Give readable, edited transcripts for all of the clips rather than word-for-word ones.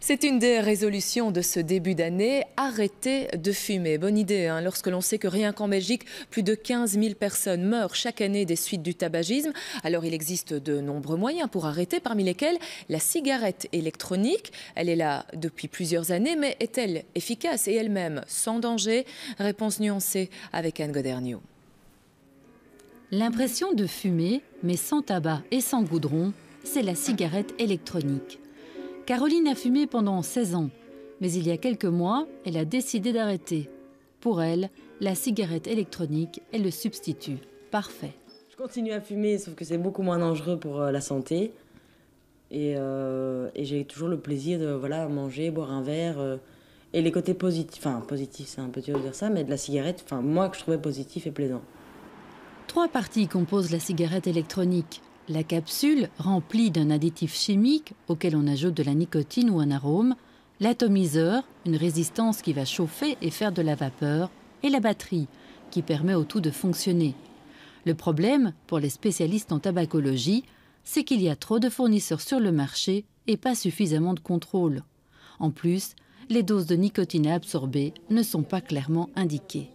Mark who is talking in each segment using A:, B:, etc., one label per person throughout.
A: C'est une des résolutions de ce début d'année, arrêter de fumer. Bonne idée, hein, lorsque l'on sait que rien qu'en Belgique, plus de 15 000 personnes meurent chaque année des suites du tabagisme. Alors il existe de nombreux moyens pour arrêter, parmi lesquels la cigarette électronique. Elle est là depuis plusieurs années, mais est-elle efficace et elle-même sans danger? Réponse nuancée avec Anne Goderniou.
B: L'impression de fumer, mais sans tabac et sans goudron, c'est la cigarette électronique. Caroline a fumé pendant 16 ans, mais il y a quelques mois, elle a décidé d'arrêter. Pour elle, la cigarette électronique est le substitut parfait.
C: Je continue à fumer, sauf que c'est beaucoup moins dangereux pour la santé. Et j'ai toujours le plaisir de manger, boire un verre. Et les côtés positifs, c'est un peu dur de dire ça, mais de la cigarette, moi que je trouvais positif et plaisant.
B: 3 parties composent la cigarette électronique. La capsule, remplie d'un additif chimique auquel on ajoute de la nicotine ou un arôme, l'atomiseur, une résistance qui va chauffer et faire de la vapeur, et la batterie, qui permet au tout de fonctionner. Le problème, pour les spécialistes en tabacologie, c'est qu'il y a trop de fournisseurs sur le marché et pas suffisamment de contrôle. En plus, les doses de nicotine à absorber ne sont pas clairement indiquées.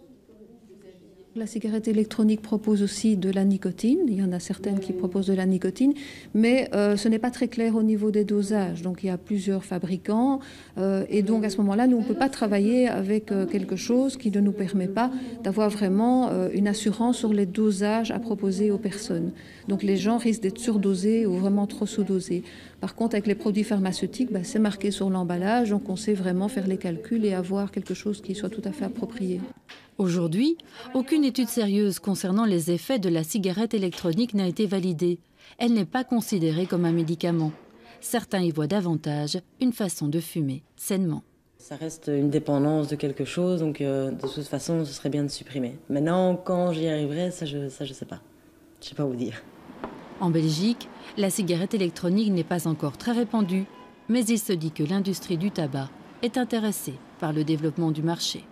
D: La cigarette électronique propose aussi de la nicotine. Il y en a certaines qui proposent de la nicotine, mais ce n'est pas très clair au niveau des dosages. Donc il y a plusieurs fabricants et donc à ce moment-là, nous on ne peut pas travailler avec quelque chose qui ne nous permet pas d'avoir vraiment une assurance sur les dosages à proposer aux personnes. Donc les gens risquent d'être surdosés ou vraiment trop sous-dosés. Par contre, avec les produits pharmaceutiques, c'est marqué sur l'emballage, donc on sait vraiment faire les calculs et avoir quelque chose qui soit tout à fait approprié.
B: Aujourd'hui, aucune étude sérieuse concernant les effets de la cigarette électronique n'a été validée. Elle n'est pas considérée comme un médicament. Certains y voient davantage une façon de fumer sainement.
C: Ça reste une dépendance de quelque chose, donc de toute façon, ce serait bien de supprimer. Maintenant, quand j'y arriverai, ça je sais pas. Je sais pas vous dire.
B: En Belgique, la cigarette électronique n'est pas encore très répandue, mais il se dit que l'industrie du tabac est intéressée par le développement du marché.